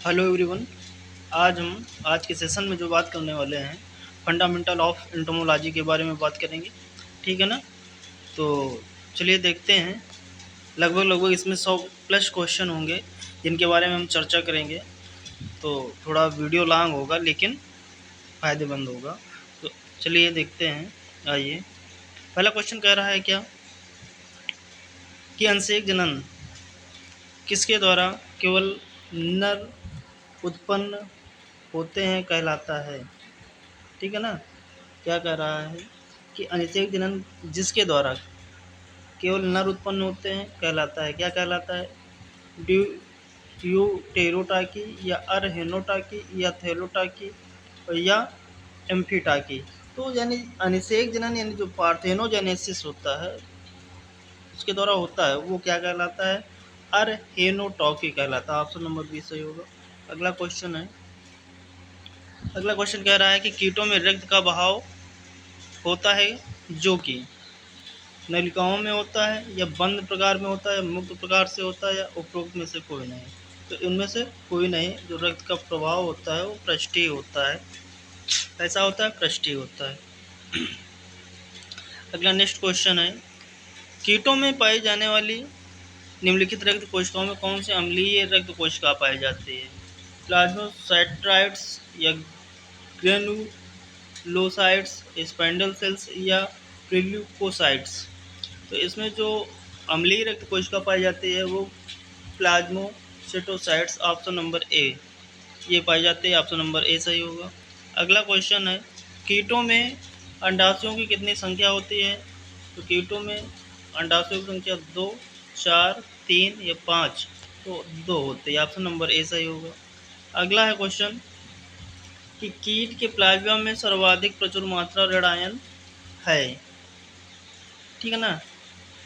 Hello everyone. आज के session में जो बात करने वाले हैं फंडामेंटल ऑफ एंटोमोलॉजी के बारे में बात करेंगे। ठीक है ना। तो चलिए देखते हैं। लगभग इसमें 100 प्लस क्वेश्चन होंगे जिनके बारे में हम चर्चा करेंगे। तो थोड़ा वीडियो लॉन्ग होगा लेकिन फ़ायदेमंद होगा। तो चलिए देखते हैं। आइए, पहला क्वेश्चन कह रहा है क्या कि अंशेक जनन किसके द्वारा केवल नर उत्पन्न होते हैं कहलाता है। ठीक है ना। क्या कह रहा है कि अनिषेक जनन जिसके द्वारा केवल नर उत्पन्न होते हैं कहलाता है। क्या कहलाता है? ड्यूटेरोटाकी या अरहेनोटाकी या थैलोटाकी या एम्फीटाकी। तो यानी अनिषेक जनन यानी जो पार्थेनोजेनेसिस होता है उसके द्वारा होता है वो क्या कहलाता है? अरहेनोटॉकी कहलाता है। ऑप्शन नंबर 20 सही होगा। अगला क्वेश्चन कह रहा है कि कीटों में रक्त का बहाव होता है जो कि नलिकाओं में होता है या बंद प्रकार में होता है, मुक्त प्रकार से होता है या उपरोक्त में से कोई नहीं। तो इनमें से कोई नहीं। जो रक्त का प्रवाह होता है वो पृष्ठीय होता है। ऐसा होता है, पृष्ठीय होता है। अगला नेक्स्ट क्वेश्चन है, कीटों में पाई जाने वाली निम्नलिखित रक्त कोशिकाओं में कौन से अम्लीय रक्त कोशिका पाई जाती है? प्लाज्मोसाइट्राइड्स या ग्रेनुलोसाइट्स, स्पेंडल सेल्स या प्रिल्यूकोसाइट्स। तो इसमें जो अम्लीय रक्त कोशिका पाई जाती है वो प्लाज्मोसाइटोसाइट्स, ऑप्शन नंबर ए, ये पाई जाती है। ऑप्शन नंबर ए सही होगा। अगला क्वेश्चन है, कीटों में अंडाशयों की कितनी संख्या होती है? तो कीटों में अंडाशयों की संख्या 2, 4, 3 या 5। तो 2 होती है। ऑप्शन नंबर ए सही होगा। अगला है क्वेश्चन कि कीट के प्लाज्मा में सर्वाधिक प्रचुर मात्रा ऋण आयन है। ठीक है ना।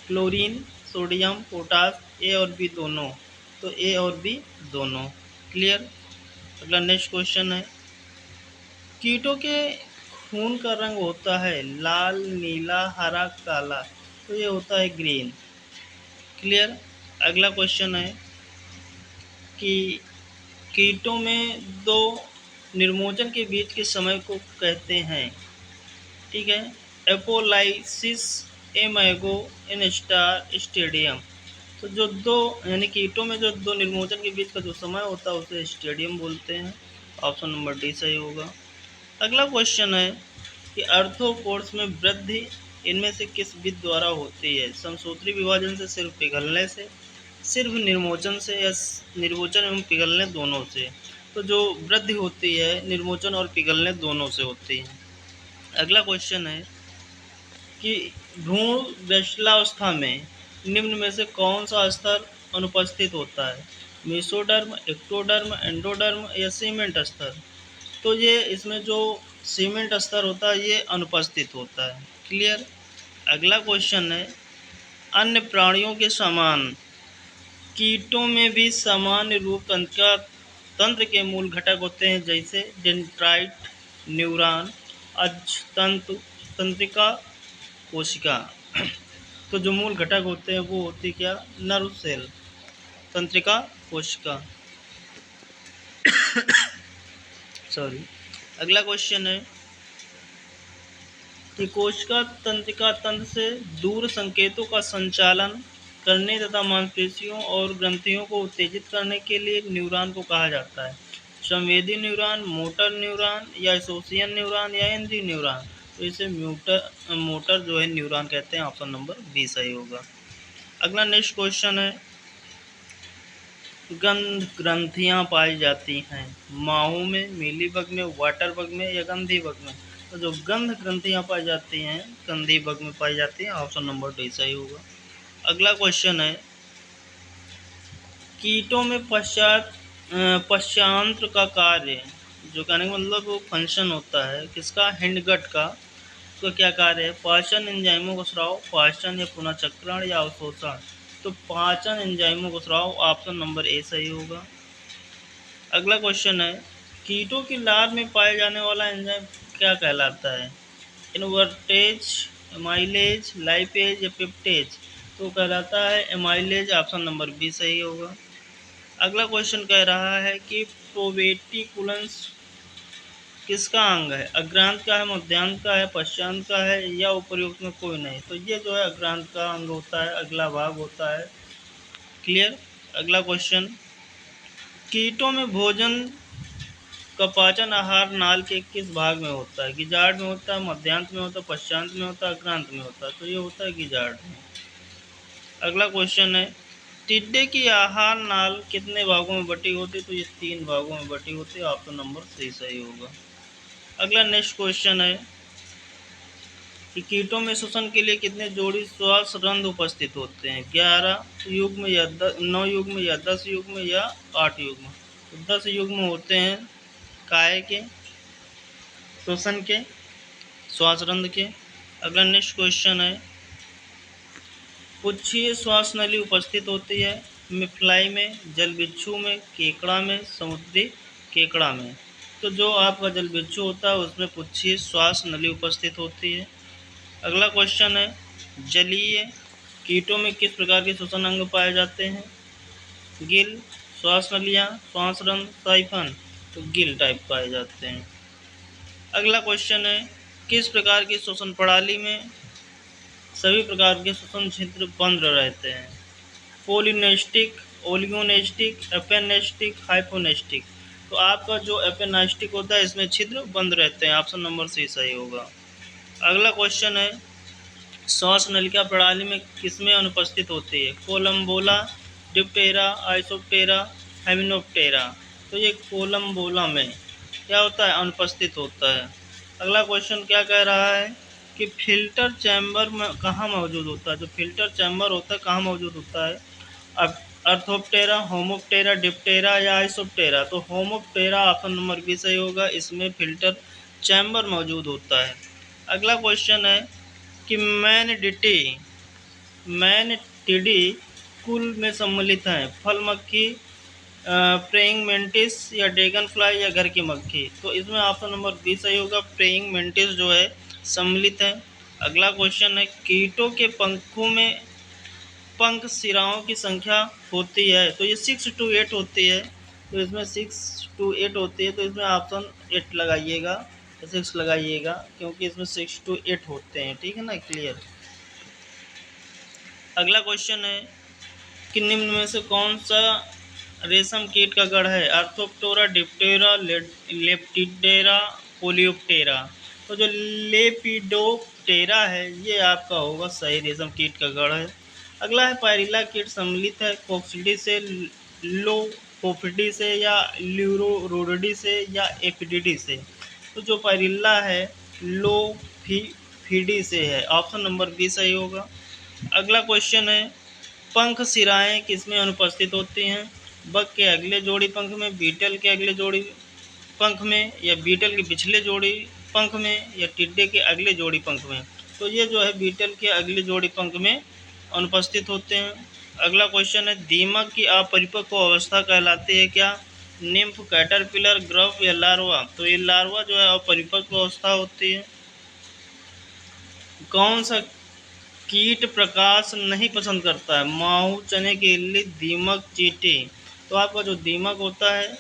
क्लोरीन, सोडियम, पोटास, ए और बी दोनों। तो ए और बी दोनों। क्लियर। अगला नेक्स्ट क्वेश्चन है, कीटों के खून का रंग होता है लाल, नीला, हरा, काला। तो ये होता है ग्रीन। क्लियर। अगला क्वेश्चन है कि कीटों में दो निर्मोचन के बीच के समय को कहते हैं। ठीक है। Apolysis, एमैगो, in star, stadium. तो जो दो यानी कीटों में जो दो निर्मोचन के बीच का जो समय होता है उसे स्टेडियम बोलते हैं। ऑप्शन नंबर डी सही होगा। अगला क्वेश्चन है कि आर्थ्रोपोड्स में वृद्धि इनमें से किस विधि द्वारा होती है? समसूत्री विभाजन से, सिर्फ पिघलने से, सिर्फ निर्मोचन से या निर्मोचन एवं पिघलने दोनों से? तो जो वृद्धि होती है निर्मोचन और पिघलने दोनों से होती है। अगला क्वेश्चन है कि भ्रूण वैश्यावस्था में निम्न में से कौन सा स्तर अनुपस्थित होता है? मेसोडर्म, एक्टोडर्म, एंडोडर्म या सीमेंट स्तर। तो ये इसमें जो सीमेंट स्तर होता है ये अनुपस्थित होता है। क्लियर। अगला क्वेश्चन है, अन्य प्राणियों के समान कीटों में भी सामान्य रूप तंत्र के मूल घटक होते हैं जैसे डेंड्राइट, न्यूरॉन, अजतंतु, तंत्रिका, कोशिका। तो जो मूल घटक होते हैं वो होती क्या? नर्व सेल, तंत्रिका, कोशिका। सॉरी। अगला क्वेश्चन है कि कोशिका तंत्रिका तंत्र से दूर संकेतों का संचालन करने तथा मांसपेशियों और ग्रंथियों को उत्तेजित करने के लिए न्यूरॉन को कहा जाता है। संवेदी न्यूरॉन, मोटर न्यूरॉन या एसोसिएशन न्यूरॉन या इंद्रिय न्यूरॉन। तो इसे मोटर जो है न्यूरॉन कहते हैं। ऑप्शन नंबर बी सही होगा। अगला नेक्स्ट क्वेश्चन है, गंध ग्रंथियां पाई जाती हैं माहू में, मीलीबग में, वाटरबग में या गंधीबग में। तो जो गंध ग्रंथियां पाई जाती हैं गंधीबग में पाई जाती हैं। ऑप्शन नंबर डी सही होगा। अगला क्वेश्चन है, कीटों में पश्चांत्र का कार्य, जो कहने का मतलब वो फंक्शन होता है किसका? हिंडगट का। तो क्या कार्य है? पाचन एंजाइमों का स्राव, पाचन या पुनःचक्रण या अवशोषण। तो पाचन एंजाइमों का स्राव। ऑप्शन नंबर ए सही होगा। अगला क्वेश्चन है, कीटों की लार में पाए जाने वाला एंजाइम क्या कहलाता है? इनवर्टेज, एमाइलेज, लाइपेज या पेप्टेज। तो कहलाता है एमाइलेज। ऑप्शन नंबर बी सही होगा। अगला क्वेश्चन कह रहा है कि प्रोवेटिकुलंस किसका अंग है? अग्रांत का है, मध्यांत का है, पश्चांत का है या उपर्युक्त में कोई नहीं? तो ये जो है अग्रांत का अंग होता है, अगला भाग होता है। क्लियर? अगला क्वेश्चन, कीटों में भोजन का पाचन आहार नाल के किस भाग में होता है? गिजार्ड में होता है, मध्यांत में होता है, पश्चांत में होता है, अग्रांत में होता है? तो ये होता है गिजार्ड में। अगला क्वेश्चन है, टिड्डे की आहार नाल कितने भागों में बटी होती है? तो ये 3 भागों में बटी होती है। ऑप्शन नंबर सी सही होगा। अगला नेक्स्ट क्वेश्चन है कि कीटों में श्वसन के लिए कितने जोड़ी श्वास रंध्र उपस्थित होते हैं? 11 युग्म या 9 युग्म या 10 युग्म या 8 युग्म? तो 10 युग्म होते हैं काय के, श्वसन के, श्वास रंध्र के। अगला नेक्स्ट क्वेश्चन है, पुच्छीय श्वास नली उपस्थित होती है मिफ्लाई में, जल बिच्छू में, केकड़ा में, समुद्री केकड़ा में? तो जो आपका जल बिच्छू होता है उसमें पुच्छीय श्वास नली उपस्थित होती है। अगला क्वेश्चन है, जलीय कीटों में किस प्रकार के श्वसन अंग पाए जाते हैं? गिल, श्वास नलियाँ, श्वास रंध्र, साइफन? तो गिल टाइप पाए जाते हैं। अगला क्वेश्चन है, किस प्रकार की श्वसन प्रणाली में सभी प्रकार के श्वसन छिद्र बंद रहते हैं? पोलिनेस्टिक, ओलिगोनेस्टिक, एपेनेस्टिक, हाइपोनेस्टिक? तो आपका जो एपेनेस्टिक होता है इसमें छिद्र बंद रहते हैं। ऑप्शन नंबर सी सही होगा। अगला क्वेश्चन है, श्वास नलिका प्रणाली में किसमें अनुपस्थित होती है? Collembola, Diptera, Isoptera, हेमिनोप्टेरा? तो ये कोलम्बोला में क्या होता है? अनुपस्थित होता है। अगला क्वेश्चन क्या कह रहा है कि फिल्टर चैम्बर में कहाँ मौजूद होता है? जो फिल्टर चैम्बर होता है कहाँ मौजूद होता है? अब अर्थोप्टेरा, होमोप्टेरा, डिप्टेरा या आइसोप्टेरा? तो होमोप्टेरा ऑप्शन नंबर बी सही होगा, इसमें फिल्टर चैम्बर मौजूद होता है। अगला क्वेश्चन है कि मैनिटिडी कुल में सम्मिलित हैं? फल मक्खी, प्रेइंग मेंटिस या ड्रैगन फ्लाई या घर की मक्खी? तो इसमें ऑप्शन नंबर बी सही होगा, प्रेइंग मेंटिस जो है सम्मिलित है। अगला क्वेश्चन है, कीटों के पंखों में पंख सिराओं की संख्या होती है? तो ये 6 to 8 होती है। तो इसमें 6 to 8 होती है, तो इसमें ऑप्शन 8 लगाइएगा, 6 लगाइएगा, क्योंकि इसमें 6 to 8 होते हैं। ठीक है ना? क्लियर? अगला क्वेश्चन है कि निम्न में से कौन सा रेशम कीट का गढ़ है? Orthoptera, Diptera, lepidoptera, पोलियोप्टेरा? तो जो लेपिडोप्टेरा है ये आपका होगा सही, रेशम कीट का गढ़ है। अगला है, पायरिल्ला कीट सम्मिलित है कोक्सीडी से, लोकोफिडी से या ल्यूरोरोडी से या एपिडिडी से? तो जो पायरिल्ला है लोफिडी से है। ऑप्शन नंबर बी सही होगा। अगला क्वेश्चन है, पंख सिराएं किसमें अनुपस्थित होती हैं? बग के अगले जोड़ी पंख में, बीटल के अगले जोड़ी पंख में या बीटल के पिछले जोड़ी पंख में या टिड्डे के अगले जोड़ी पंख में? तो ये जो है बीटल के अगले जोड़ी पंख में अनुपस्थित होते हैं। अगला क्वेश्चन है, दीमक की अपरिपक्व अवस्था कहलाती है क्या? निम्फ, कैटरपिलर, ग्रफ या लार्वा? तो ये लार्वा जो है अपरिपक्व अवस्था होती है। कौन सा कीट प्रकाश नहीं पसंद करता है? माहू, चने की इल्ली, दीमक, चींटी? तो आपका जो दीमक होता है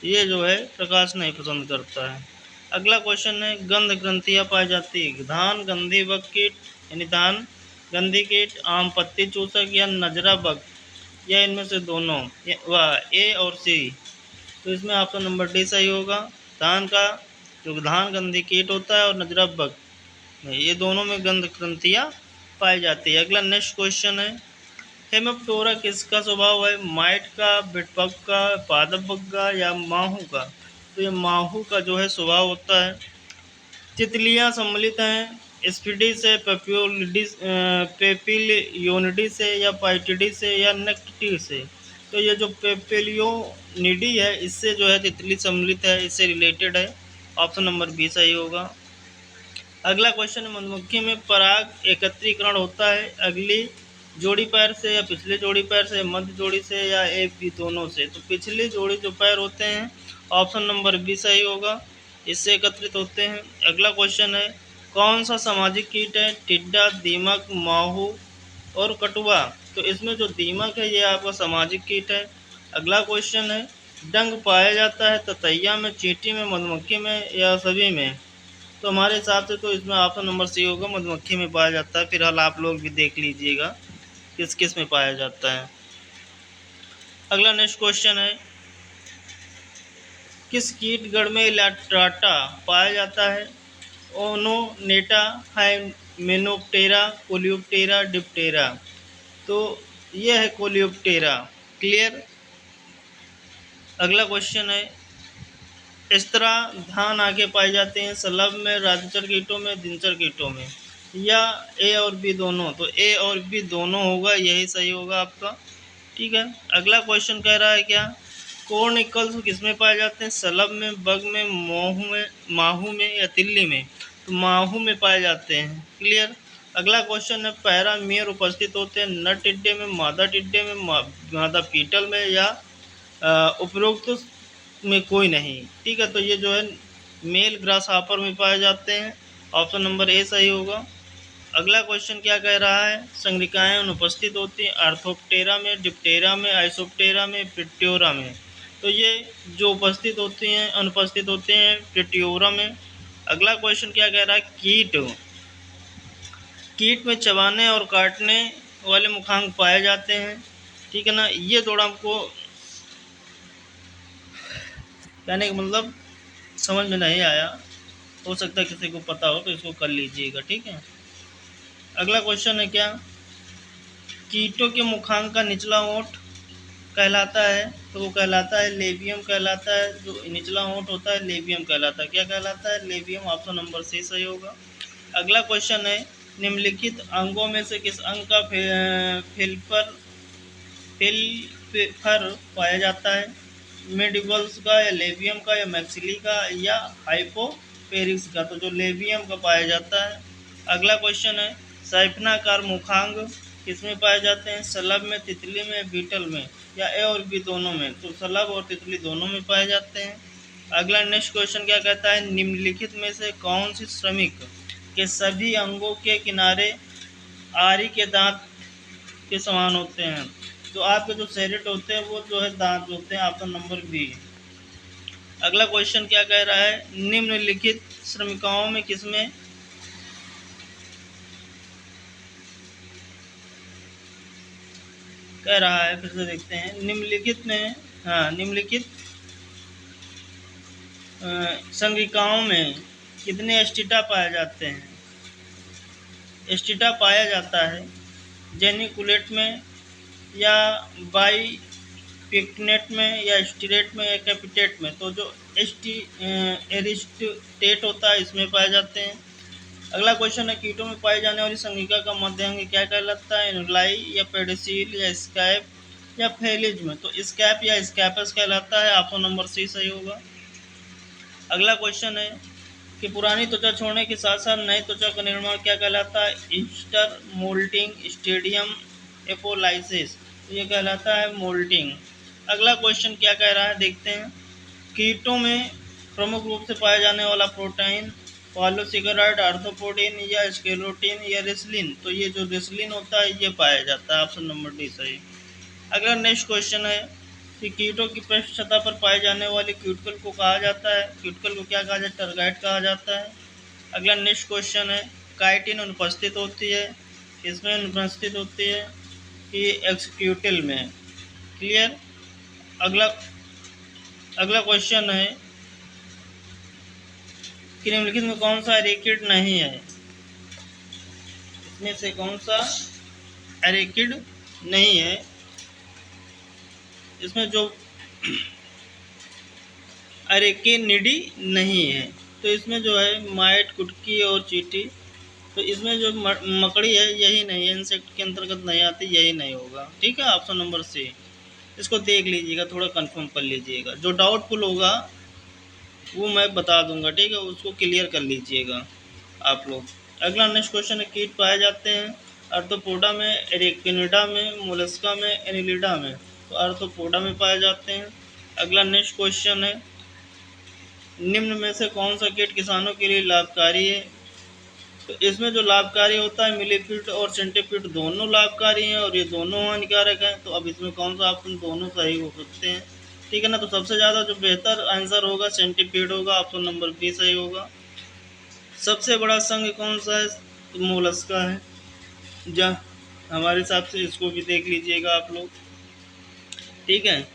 ये जो है प्रकाश नहीं पसंद करता है। अगला क्वेश्चन है, गंध ग्रंथियाँ पाई जाती है? धान गंधी बग कीट यानी धान गंधी कीट, आम पत्ती चूसक या नजरा बग या इनमें से दोनों? वाह, ए और सी? तो इसमें ऑप्शन नंबर डी सही होगा। धान का जो धान गंधी कीट होता है और नजरा बग, ये दोनों में गंध ग्रंथियाँ पाई जाती है। अगला नेक्स्ट क्वेश्चन है, हेमिप्टेरा किसका स्वभाव है? माइट का, बिटबग का, पादप बग का या माहू का? तो ये माहू का जो है स्वभाव होता है। तितलियाँ सम्मिलित हैं स्फिडी से, पेपिलियोनिडी से या पाइटिडी से या नेक्टिडी से? तो ये जो पेपिलियोनिडी है इससे जो है तितली सम्मिलित है, इससे रिलेटेड है। ऑप्शन नंबर बी सही होगा। अगला क्वेश्चन, मधुमक्खी में पराग एकत्रीकरण होता है अगली जोड़ी पैर से या पिछले जोड़ी पैर से, मध्य जोड़ी से या एक भी दोनों से? तो पिछले जोड़ी जो पैर होते हैं ऑप्शन नंबर बी सही होगा, इससे एकत्रित होते हैं। अगला क्वेश्चन है, कौन सा सामाजिक कीट है? टिड्डा, दीमक, माहू और कटुआ? तो इसमें जो दीमक है ये आपका सामाजिक कीट है अगला क्वेश्चन है, डंक पाया जाता है ततैया में, चींटी में, मधुमक्खी में या सभी में? तो हमारे हिसाब से तो इसमें ऑप्शन नंबर सी होगा, मधुमक्खी में पाया जाता है। फिलहाल आप लोग भी देख लीजिएगा किस किस में पाया जाता है। अगला नेक्स्ट क्वेश्चन है, किस कीट गण में इलाट्राटा पाया जाता है? ओनोनेटा, हाइमेनोप्टेरा, कोलियोप्टेरा, डिप्टेरा। तो यह है कोलियोप्टेरा। क्लियर। अगला क्वेश्चन है, इस तरह धान आगे पाए जाते हैं शलभ में, राजचर कीटों में, दिनचर कीटों में, या ए और बी दोनों? तो ए और बी दोनों होगा, यही सही होगा आपका। ठीक है। अगला क्वेश्चन कह रहा है क्या, कॉर्निकल्स किस में पाए जाते हैं? शलभ में, बग में, माहू में या तिल्ली में? तो माहू में पाए जाते हैं। क्लियर। अगला क्वेश्चन है, पैरामीयर उपस्थित होते हैं नर टिड्डे में, मादा टिड्डे में, मादा पीटल में या उपरोक्त में कोई नहीं? ठीक है। तो ये जो है मेल ग्रास हापर में पाए जाते हैं। ऑप्शन नंबर ए सही होगा। अगला क्वेश्चन क्या कह रहा है, संग्रिकाएं अनुपस्थित होती हैं आर्थोप्टेरा में, डिप्टेरा में, आइसोप्टेरा में, प्रिट्योरा में? तो ये जो उपस्थित होती हैं अनुपस्थित होते हैं प्रिट्योरा में। अगला क्वेश्चन क्या कह रहा है, कीट में चबाने और काटने वाले मुखांग पाए जाते हैं। ठीक है ना। ये थोड़ा हमको कहने का मतलब समझ में नहीं आया, हो सकता है किसी को पता हो तो इसको कर लीजिएगा। ठीक है। अगला क्वेश्चन है क्या, कीटों के मुखांग का निचला ओंठ कहलाता है? तो वो कहलाता है लेबियम कहलाता है। जो निचला ओंठ होता है लेबियम कहलाता है। क्या कहलाता है? लेबियम। ऑप्शन नंबर सी सही होगा। अगला क्वेश्चन है, निम्नलिखित अंगों में से किस अंग का फिलफर पाया जाता है? मेडिबल्स का या लेबियम का या मैक्सिली का या हाइपोपेरिक्स का? तो जो लेबियम का पाया जाता है। अगला क्वेश्चन है, सैफनाकार मुखांग किसमें पाए जाते हैं? शलभ में, तितली में, बीटल में या ए और बी दोनों में? तो शलभ और तितली दोनों में पाए जाते हैं। अगला नेक्स्ट क्वेश्चन क्या कहता है, निम्नलिखित में से कौन सी श्रमिक के सभी अंगों के किनारे आरी के दांत के समान होते हैं? तो आपके जो सेरेट होते हैं वो जो है दांत होते हैं। Option number B. अगला क्वेश्चन क्या कह रहा है, निम्नलिखित श्रमिकाओं में किसमें कह रहा है, फिर से देखते हैं, निम्नलिखित में, हाँ, निम्नलिखित संग्रिकाओं में कितने एस्टिटा पाए जाते हैं? एस्टिटा पाया जाता है जेनिकुलेट में या बाई पिक्नेट में या स्टिरेट में या कैपिटेट में? तो जो एरिस्टेट होता है इसमें पाए जाते हैं। अगला क्वेश्चन है, कीटों में पाई जाने वाली संगिका का मध्य अंग क्या कहलाता है? एनुलाई या पेडिसील या स्कैप या फेलिज में? तो स्कैप या स्कैपस कहलाता है। ऑप्शन नंबर सी सही होगा। अगला क्वेश्चन है कि पुरानी त्वचा छोड़ने के साथ साथ नई त्वचा का निर्माण क्या कहलाता है? ईस्टर, मोल्टिंग, स्टेडियम, एपोलाइसिस? तो ये कहलाता है मोल्टिंग। अगला क्वेश्चन क्या कह रहा है, देखते हैं। कीटों में प्रमुख रूप से पाया जाने वाला प्रोटीन पॉलीसेकेराइड, आर्थ्रोपोडिन या स्केलेटिन या रेसिलिन? तो ये जो रेसिलिन होता है ये पाया जाता है। ऑप्शन नंबर डी सही। अगला नेक्स्ट क्वेश्चन है कि कीटों की पृष्ठ सतह पर पाए जाने वाले क्यूटिकल को कहा जाता है? क्यूटिकल को क्या कहा जाता है? टर्गाइट कहा जाता है। अगला नेक्स्ट क्वेश्चन है, काइटिन अनुपस्थित होती है, किसमें अनुपस्थित होती है? कि एक्सक्यूटिल में। क्लियर। अगला क्वेश्चन है कि निम्नलिखित में कौन सा एरेकिड नहीं है? इसमें से कौन सा एरेकिड नहीं है? इसमें जो एरेकिनिडी नहीं है, तो इसमें जो है माइट, कुटकी और चींटी। तो इसमें जो मकड़ी है यही नहीं है, इंसेक्ट के अंतर्गत नहीं आती, यही नहीं होगा। ठीक है। Option number C. इसको देख लीजिएगा, थोड़ा कंफर्म कर लीजिएगा, जो डाउटफुल होगा वो मैं बता दूंगा। ठीक है, उसको क्लियर कर लीजिएगा आप लोग। अगला नेक्स्ट क्वेश्चन है, कीट पाए जाते हैं आर्थ्रोपोडा में, एरेकिनिडा में, मोलस्का में, एनिलिडा में? तो आर्थ्रोपोडा में पाए जाते हैं। अगला नेक्स्ट क्वेश्चन है, निम्न में से कौन सा कीट किसानों के लिए लाभकारी है? तो इसमें जो लाभकारी होता है मिलीफीड और सेंटीफीड दोनों लाभकारी हैं और ये दोनों हानिकारक हैं। तो अब इसमें कौन सा ऑप्शन दोनों सही हो सकते हैं, ठीक है ना। तो सबसे ज़्यादा जो बेहतर आंसर होगा सेंटीफीड होगा, ऑप्शन नंबर बी सही होगा। सबसे बड़ा संघ कौन सा है, तो मोलस्का है। जहाँ हमारे हिसाब से इसको भी देख लीजिएगा आप लोग, ठीक है।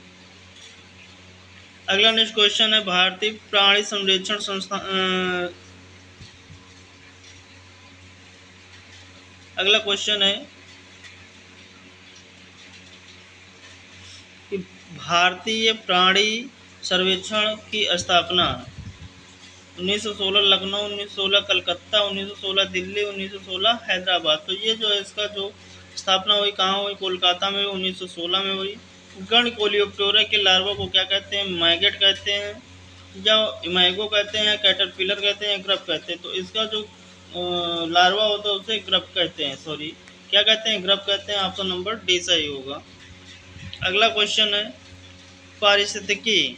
अगला नेक्स्ट क्वेश्चन है भारतीय प्राणी संरक्षण संस्थान। अगला क्वेश्चन है कि भारतीय प्राणी सर्वेक्षण की स्थापना 1916 लखनऊ, 1916 कलकत्ता, 1916 दिल्ली, 1916 हैदराबाद। तो ये जो है इसका जो स्थापना हुई कहाँ हुई, कोलकाता में 1916 में हुई। गण कोलियोप्टेरा के लार्वा को क्या कहते हैं, मैगेट कहते हैं, या इमाइगो कहते हैं, कैटरपिलर कहते हैं, ग्रब कहते हैं। तो इसका जो लार्वा होता है उसे ग्रब कहते हैं, सॉरी क्या कहते हैं, ग्रब कहते हैं। ऑप्शन नंबर डी सही होगा। अगला क्वेश्चन है पारिस्थितिकी,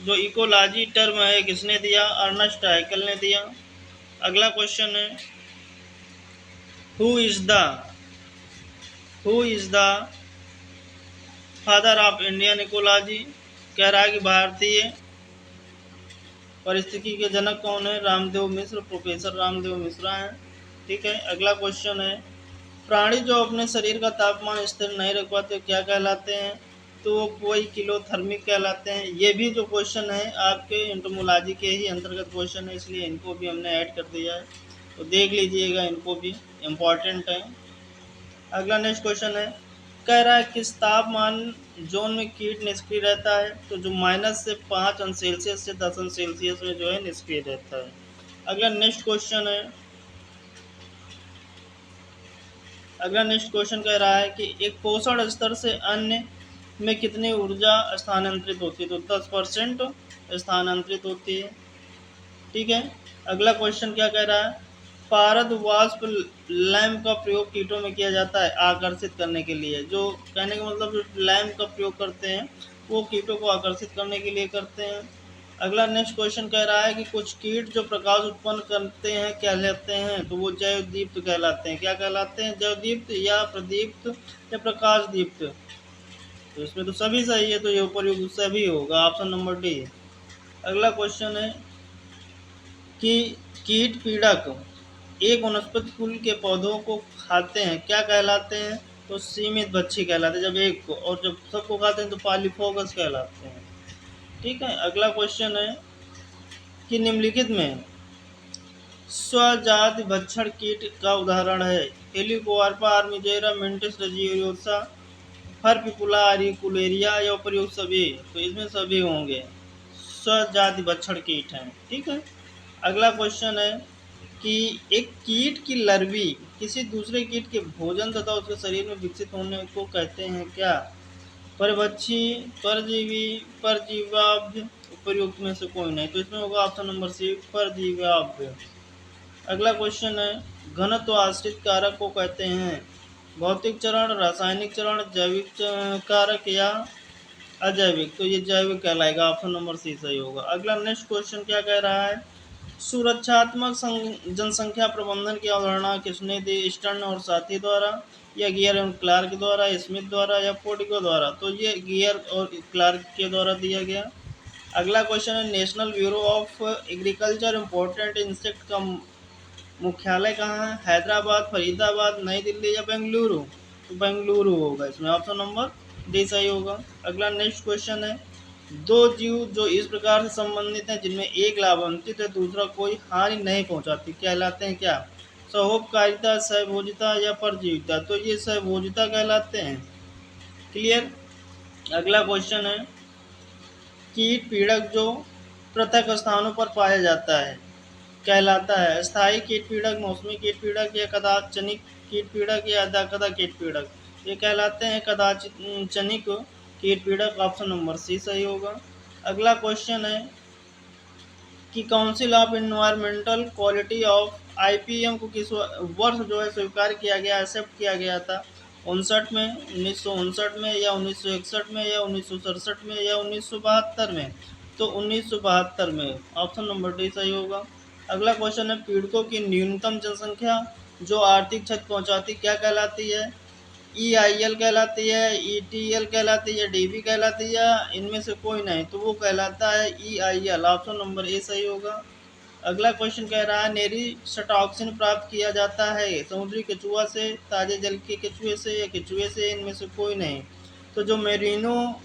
जो इकोलॉजी टर्म है किसने दिया, अर्नेस्ट हाइकल ने दिया। अगला क्वेश्चन है who is the father of Indian ecology. कह रहा है कि भारतीय पारिस्थितिकी के जनक कौन है, रामदेव मिश्र, प्रोफेसर रामदेव मिश्रा हैं, ठीक है। अगला क्वेश्चन है प्राणी जो अपने शरीर का तापमान स्थिर नहीं रख पाते क्या कहलाते हैं, तो वो कोई किलोथर्मिक कहलाते हैं। ये भी जो क्वेश्चन है आपके एंटोमोलॉजी के ही अंतर्गत क्वेश्चन है, इसलिए इनको भी हमने ऐड कर दिया है, तो देख लीजिएगा, इनको भी इम्पॉर्टेंट है। अगला नेक्स्ट क्वेश्चन है कह रहा है किस तापमान जोन में कीट निष्क्रिय रहता है, तो जो माइनस से 5 अंश सेल्सियस से 10 अंश सेल्सियस में जो है निष्क्रिय रहता है। अगला नेक्स्ट क्वेश्चन कह रहा है कि एक पोषण स्तर से अन्य में कितनी ऊर्जा स्थानांतरित होती है, तो 10% स्थानांतरित होती है, ठीक है। अगला क्वेश्चन क्या कह रहा है पारद वाष्प लैंप का प्रयोग कीटों में किया जाता है आकर्षित करने के लिए। जो कहने का मतलब जो लैंप का प्रयोग करते हैं वो कीटों को आकर्षित करने के लिए करते हैं। अगला नेक्स्ट क्वेश्चन कह रहा है कि कुछ कीट जो प्रकाश उत्पन्न करते हैं क्या कहलाते हैं, तो वो जैव दीप्त कहलाते हैं। क्या कहलाते हैं, जैव दीप्त या प्रदीप्त या प्रकाश दीप्त। तो इसमें तो सभी सही है, तो ये उपयुक्त सभी होगा, ऑप्शन नंबर डी। अगला क्वेश्चन है कि कीट पीड़क एक वनस्पति कुल के पौधों को खाते हैं क्या कहलाते हैं, तो सीमित भक्षी कहलाते हैं जब एक को, और जब सबको खाते हैं तो पॉलीफोगस कहलाते हैं, ठीक है। अगला क्वेश्चन है कि निम्नलिखित में स्वजाति भक्षण कीट का उदाहरण है हेलिकोबार्पा, आर्मीजेरा, मेंटिस रेजियोसा, फरपिकुला, आरिकुलेरिया या प्रयोग सभी, तो इसमें सभी होंगे, स्वजाति भक्षण कीट हैं, ठीक है। अगला क्वेश्चन है कि एक कीट की लर्वी किसी दूसरे कीट के भोजन तथा उसके शरीर में विकसित होने को कहते हैं क्या, परभक्षी, परजीवी, परजीवाभ्य, उपयुक्त में से कोई नहीं, तो इसमें होगा ऑप्शन नंबर सी परजीवाभ्य। अगला क्वेश्चन है घनत्व आश्रित कारक को कहते हैं भौतिक चरण, रासायनिक चरण, जैविक कारक या अजैविक, तो ये जैविक कहलाएगा, ऑप्शन नंबर सी सही होगा। अगला नेक्स्ट क्वेश्चन क्या कह रहा है सुरक्षात्मक जनसंख्या प्रबंधन की अवधारणा किसने दी, स्टर्न और साथी द्वारा, या गियर एवं क्लार्क द्वारा, स्मिथ द्वारा या पोर्टिको द्वारा, तो ये गियर और क्लार्क के द्वारा दिया गया। अगला क्वेश्चन है national bureau of agriculture important insect का मुख्यालय कहाँ है, हैदराबाद, फरीदाबाद, नई दिल्ली या बेंगलुरु, तो बेंगलुरु होगा, इसमें ऑप्शन नंबर डी सही होगा। अगला नेक्स्ट क्वेश्चन है दो जीव जो इस प्रकार से संबंधित हैं जिनमें एक लाभान्वित है दूसरा कोई हानि नहीं पहुंचाती कहलाते हैं क्या, सहोपकारिता, सहभोजिता या परजीविता, तो ये सहभोजिता कहलाते हैं, क्लियर। अगला क्वेश्चन है कीट पीड़क जो पृथक स्थानों पर पाया जाता है कहलाता है स्थायी कीट पीड़क, मौसमी कीट पीड़क या कदाचनिक कीट पीड़क या अदाकदा कीट पीड़क, ये कहलाते हैं कदाचनिक कीट पीड़क, ऑप्शन नंबर सी सही होगा। अगला क्वेश्चन है कि council of environmental quality of IPM को किस वर्ष जो है स्वीकार किया गया, एक्सेप्ट किया गया था, 59 में, 1959 में या 1961 में या 1967 में या 1972 में, तो 1972 में, ऑप्शन नंबर डी सही होगा। अगला क्वेश्चन है पीड़कों की न्यूनतम जनसंख्या जो आर्थिक क्षति पहुंचाती क्या कहलाती है? EIL कहलाती है, ETL कहलाती है, DB कहलाती है, इनमें से कोई नहीं, तो वो कहलाता है EIL। ऑप्शन नंबर ए सही होगा। अगला क्वेश्चन कह रहा है नेरिस्टॉक्सिन प्राप्त किया जाता है समुद्री केचुआ से, ताजे जल के केचुए से या केचुए से, इनमें से कोई नहीं, तो जो मेरिनो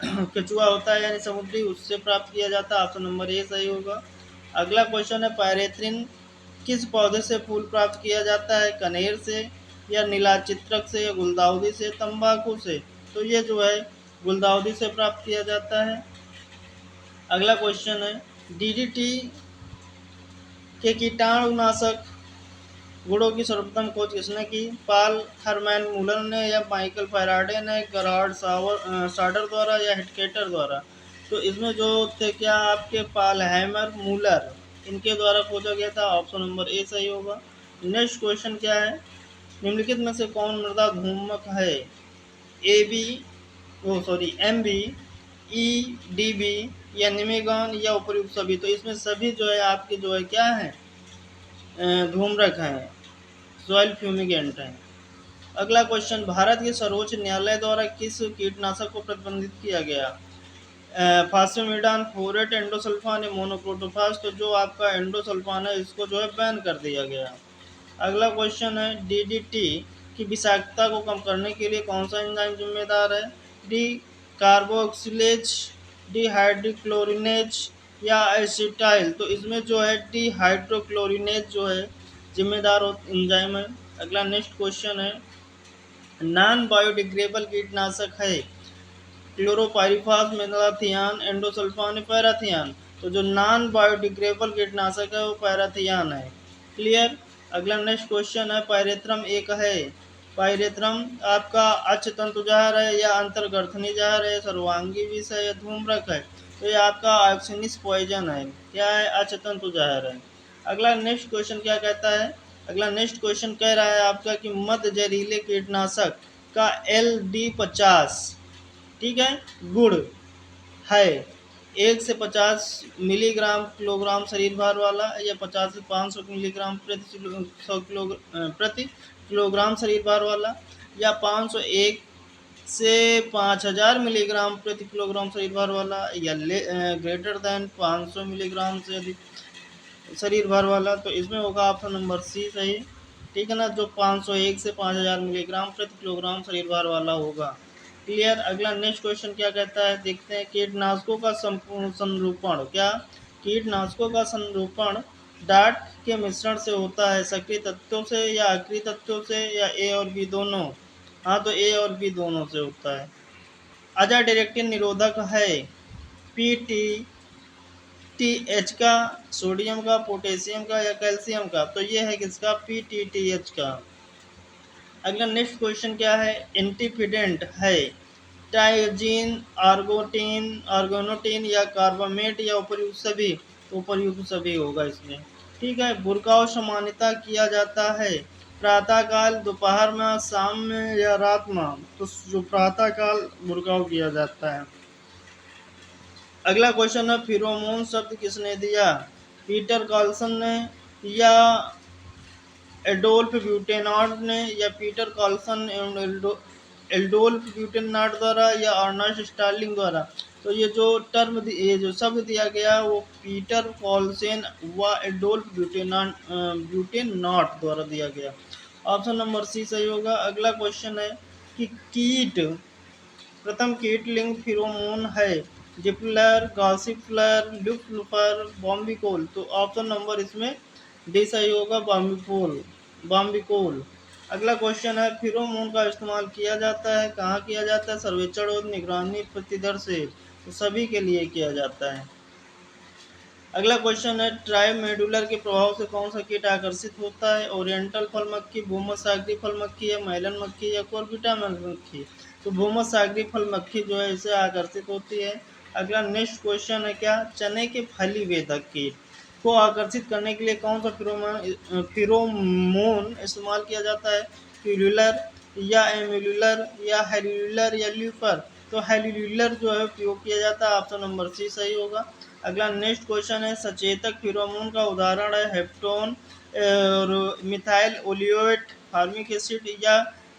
केचुआ होता है यानी समुद्री, उससे प्राप्त किया जाता है। ऑप्शन नंबर ए सही होगा। अगला क्वेश्चन है पायरेथ्रिन किस पौधे से फूल प्राप्त किया जाता है? कनेर से या नीलाचित्रक से या गुलदाउदी से, तंबाकू से, तो ये जो है गुलदाउदी से प्राप्त किया जाता है। अगला क्वेश्चन है DDT के कीटाणुनाशक गुणों की सर्वप्रथम खोज किसने की? पाल हरमैन मूलर ने या माइकल फैराडे ने, गरार्ड साडर द्वारा या हिटकेटर द्वारा? तो इसमें जो थे क्या आपके पाल हैमर मूलर, इनके द्वारा खोजा गया था। ऑप्शन नंबर ए सही होगा। नेक्स्ट क्वेश्चन क्या है निम्नलिखित में से कौन मृदा धूमक है? MB, EDB या निमेगॉन या उपयुक्त सभी? तो इसमें सभी जो है आपके जो है क्या है धूम्रक हैं, सॉइल फ्यूमिगेंट हैं। अगला क्वेश्चन भारत के सर्वोच्च न्यायालय द्वारा किस कीटनाशक को प्रतिबंधित किया गया? फास्फेमिडान, फोरेट, एंडोसल्फान या मोनोक्रोटोफास? तो जो आपका एंडोसल्फान है इसको जो है बैन कर दिया गया। अगला क्वेश्चन है DDT की विषाक्तता को कम करने के लिए कौन सा एंजाइम जिम्मेदार है? डी कार्बोक्सिलेज, डिहाइड्रोक्लोरिनेज या एसिटाइल? तो इसमें जो है डिहाइड्रोक्लोरिनेज जो है जिम्मेदार एंजाइम है। अगला नेक्स्ट क्वेश्चन है नॉन बायोडिग्रेडेबल कीटनाशक है क्लोरोपाइरिफास, मेलाथियान, एंडोसल्फान, पैराथियान? तो जो नॉन बायोडिग्रेडेबल कीटनाशक है वो पैराथियान है। क्लियर। अगला नेक्स्ट क्वेश्चन है पायरेथ्रम एक है, पायरेथ्रम आपका अचतंतु जहर है या अंतर्गर्भनी जहर है, सर्वांगी विष है या धूम्रक है? तो ये आपका ऑक्सिनिस पॉइजन है, क्या है? अचतंतु जहर है। अगला नेक्स्ट क्वेश्चन क्या कहता है? अगला नेक्स्ट क्वेश्चन कह रहा है आपका कि मध्य जहरीले कीटनाशक का LD50 ठीक है गुण है 1 से 50 मिलीग्राम किलोग्राम शरीर भार वाला, या 50 से 500 मिलीग्राम प्रति किलोग्राम शरीर भार वाला, या 501 से 5000 मिलीग्राम प्रति किलोग्राम शरीर भार वाला, या ग्रेटर देन 500 मिलीग्राम से अधिक शरीर भार वाला? तो इसमें होगा ऑप्शन नंबर सी सही, ठीक है ना, जो 501 से 5000 मिलीग्राम प्रति किलोग्राम शरीर भार वाला होगा। क्लियर। अगला नेक्स्ट क्वेश्चन क्या कहता है देखते हैं कीटनाशकों का संरूपण क्या? कीटनाशकों का संरूपण डाट के मिश्रण से होता है, सक्रिय तत्वों से या अक्रिय तत्वों से, या ए और बी दोनों? हाँ, तो ए और बी दोनों से होता है। अजा डायरेक्टिन निरोधक है PTTH का, सोडियम का, पोटेशियम का या कैल्शियम का? तो ये है किसका? PTTH का। अगला नेक्स्ट क्वेश्चन क्या है एंटीफिडेंट है टाइजीन, आर्गोनोटिन या कार्बामेट या उपयुक्त सभी? तो उपयुक्त सभी होगा इसमें। ठीक है। बुरकाव सामान्यतः किया जाता है प्रातःकाल, दोपहर में, शाम में या रात में? तो जो प्रातःकाल बुरकाव किया जाता है। अगला क्वेश्चन है फिरोमोन शब्द किसने दिया? पीटर कार्लसन ने, या एडोल्फ ब्यूटेनार्ड ने, या पीटर कार्लसन एवं एडोल्फ ब्यूटेनार्ड द्वारा, या अर्नेस्ट स्टार्लिंग द्वारा? तो ये जो शब्द दिया गया वो पीटर कार्लसन व एडोल्फ ब्यूटेनार्ड द्वारा दिया गया। ऑप्शन नंबर सी सही होगा। अगला क्वेश्चन है कि प्रथम कीट लिंग फिरोमोन है जिपलर, गॉसिपलर, लुफ्लुफर, बॉम्बिकोल? तो ऑप्शन नंबर इसमें डी सही होगा, बॉम्बिकोल। अगला क्वेश्चन है फिरोमोन का इस्तेमाल किया जाता है कहाँ किया जाता है? सर्वेक्षण और निगरानी प्रतिदर से? तो सभी के लिए किया जाता है। अगला क्वेश्चन है ट्राइमेडुलर के प्रभाव से कौन सा कीट आकर्षित होता है? ओरिएंटल फल मक्खी, भूमध्यसागरीय फल मक्खी, या मैलन मक्खी, या कोरबिटा मक्खी? तो भूमध्यसागरीय फल मक्खी जो है इसे आकर्षित होती है। अगला नेक्स्ट क्वेश्चन है क्या चने के फली वेदक कीट को आकर्षित करने के लिए कौन सा फिरोमोन इस्तेमाल किया जाता है? फ्यूलर या एम्यूलर या हेल्यूलर या ल्यूफर? तो हेल्यूलर जो है उपयोग किया जाता है, ऑप्शन नंबर सी सही होगा। अगला नेक्स्ट क्वेश्चन है, सचेतक फिरोमोन का उदाहरण है हेप्टोन और मिथाइल ओलियोट फार्मिक एसिड या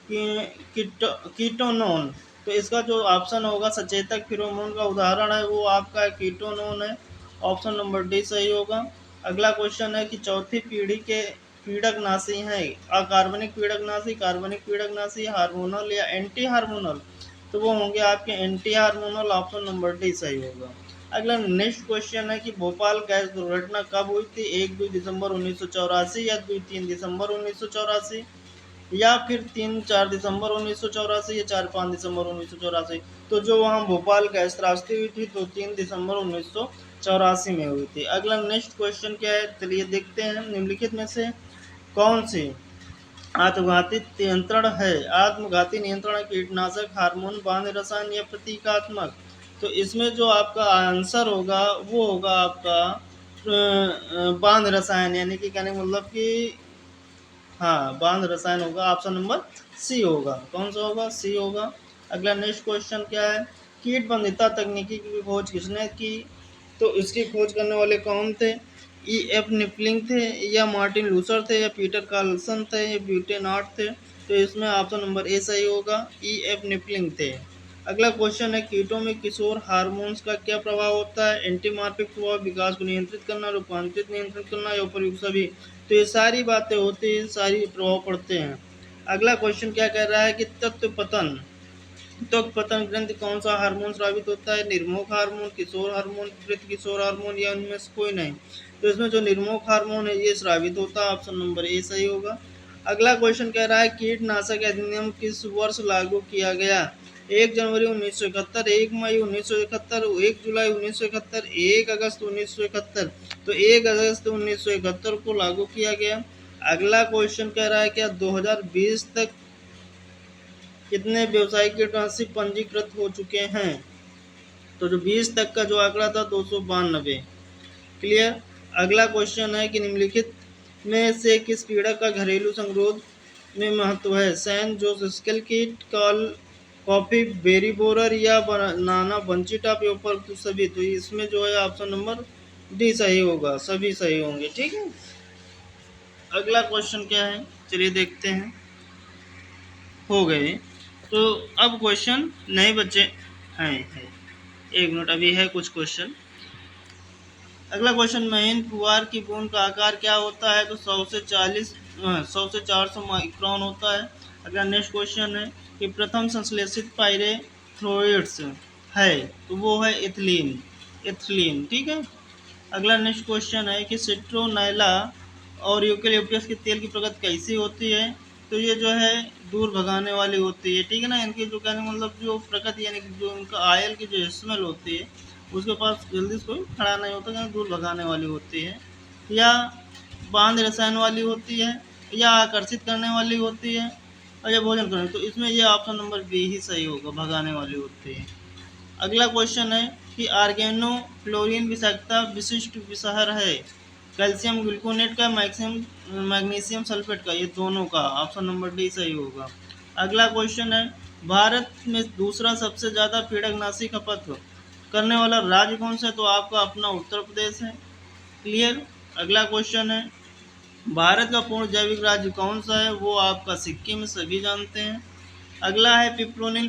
कीटोनोन। तो इसका जो ऑप्शन होगा सचेतक फिरोमोन का उदाहरण है वो आपका कीटोनोन है, ऑप्शन नंबर डी सही होगा। अगला क्वेश्चन है कि चौथी पीढ़ी के पीड़कनाशी हैं अकार्बनिक पीड़कनाशी, कार्बनिक पीड़कनाशी, हार्मोनल या एंटी हार्मोनल। तो वो होंगे आपके anti hormonal, option number D सही होगा। अगला नेक्स्ट क्वेश्चन है कि भोपाल गैस दुर्घटना कब हुई थी, 1-2 दिसंबर 1984 या 2-3 दिसंबर 1984 या फिर 3-4 दिसंबर 1984 या 4-5 दिसंबर 1984। तो जो वहाँ भोपाल गैस त्रासदी हुई थी तो 3 दिसंबर 1984 में हुई थी। अगला नेक्स्ट क्वेश्चन क्या है, चलिए देखते हैं, निम्नलिखित में से कौन सी आत्मघाती नियंत्रण है, आत्मघाती नियंत्रण कीटनाशक, हार्मोन, बांध रसायन या प्रतीकात्मक। तो इसमें जो आपका आंसर होगा वो होगा आपका बांध रसायन, यानी कि कहने का मतलब कि हाँ बांध रसायन होगा, ऑप्शन नंबर सी होगा। कौन सा होगा, सी होगा। अगला नेक्स्ट क्वेश्चन क्या है, कीट बंधिता तकनीकी की खोज किसने की, तो इसकी खोज करने वाले कौन थे, E.F. निपलिंग थे या मार्टिन लूसर थे या पीटर कार्लसन थे या ब्यूटेनाट थे। तो इसमें ऑप्शन नंबर ए सही होगा, E.F. निपलिंग थे। अगला क्वेश्चन है, कीटों में किशोर हार्मोन्स का क्या प्रभाव होता है, एंटीमार्फिक प्रभाव, विकास को नियंत्रित करना, रूपांतरित नियंत्रित करना या उपयुक्त सभी। तो ये सारी बातें होती हैं, सारी प्रभाव पड़ते हैं। अगला क्वेश्चन क्या कह रहा है कि तत्व पतन, तो पतन ग्रंथि कौन सा हार्मोन स्रावित होता है, निर्मोक हार्मोन, किशोर हार्मोन, प्रेत किशोर हार्मोन या उनमें से कोई नहीं। तो इसमें जो निर्मोक हार्मोन है ये स्रावित होता है, ऑप्शन नंबर ए सही होगा। अगला क्वेश्चन कह रहा है कीटनाशक अधिनियम किस वर्ष लागू किया गया, 1 जनवरी 1971, 1 मई 1971, 1 जुलाई 1971, 1 अगस्त 1971। तो 1 अगस्त 1971 को लागू किया गया। अगला क्वेश्चन कह रहा है क्या 2020 तक कितने व्यावसायिक कीटनाशी पंजीकृत हो चुके हैं, तो जो 20 तक का जो आंकड़ा था 292। क्लियर। अगला क्वेश्चन है कि निम्नलिखित में से किस पीड़क का घरेलू संगरोध में महत्व है, सैन जोसेस्केल कीट, कॉफी बेरी बोरर या बनाना बंची टॉप या उपरोक्त सभी। तो इसमें जो है ऑप्शन नंबर डी सही होगा, सभी सही होंगे। ठीक है। अगला क्वेश्चन क्या है, चलिए देखते हैं। हो गए। तो अब क्वेश्चन नहीं बचे हैं, एक मिनट अभी है कुछ क्वेश्चन। अगला क्वेश्चन, महीन पुआर की बूंद का आकार क्या होता है, तो 100 से 400 माइक्रोन होता है। अगला नेक्स्ट क्वेश्चन है कि प्रथम संश्लेषित पायरेथ्रोइड्स है, तो वो है एथिलीन। ठीक है। अगला नेक्स्ट क्वेश्चन है कि सिट्रोनैला और यूकेलिप्टस के तेल की प्रगति कैसी होती है, तो ये जो है दूर भगाने वाली होती है। ठीक है ना, इनकी जो कहने मतलब जो प्रकृति यानी कि जो इनका आयल की जो स्मेल होती है उसके पास जल्दी से कोई खड़ा नहीं होता, क्योंकि दूर भगाने वाली होती है, या बांध रसायन वाली होती है, या आकर्षित करने वाली होती है, और या भोजन करने। तो इसमें ये ऑप्शन नंबर बी ही सही होगा, भगाने वाली होती है। अगला क्वेश्चन है कि आर्गेनो फ्लोरीन विषाक्तता विशिष्ट विषहर है, कैल्शियम ग्लूकोनेट का, मैग्नीशियम सल्फेट का, ये दोनों का, ऑप्शन नंबर डी सही होगा। अगला क्वेश्चन है, भारत में दूसरा सबसे ज़्यादा पीड़कनाशी खपत करने वाला राज्य कौन सा है, तो आपका अपना उत्तर प्रदेश है। क्लियर। अगला क्वेश्चन है, भारत का पूर्ण जैविक राज्य कौन सा है, वो आपका सिक्किम, सभी जानते हैं। अगला है पिप्रोनिल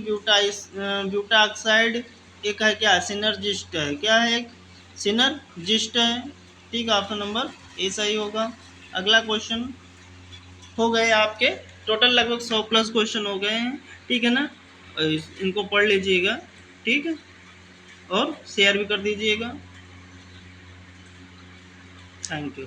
ब्यूटाऑक्साइड, एक है क्या, सिनर्जिस्ट है, क्या है, एक सिनर्जिस्ट है। ठीक, ऑप्शन नंबर ए सही होगा। अगला क्वेश्चन हो गए आपके टोटल लगभग 100 प्लस क्वेश्चन हो गए हैं। ठीक है ना, इनको पढ़ लीजिएगा। ठीक है, और शेयर भी कर दीजिएगा। Thank you.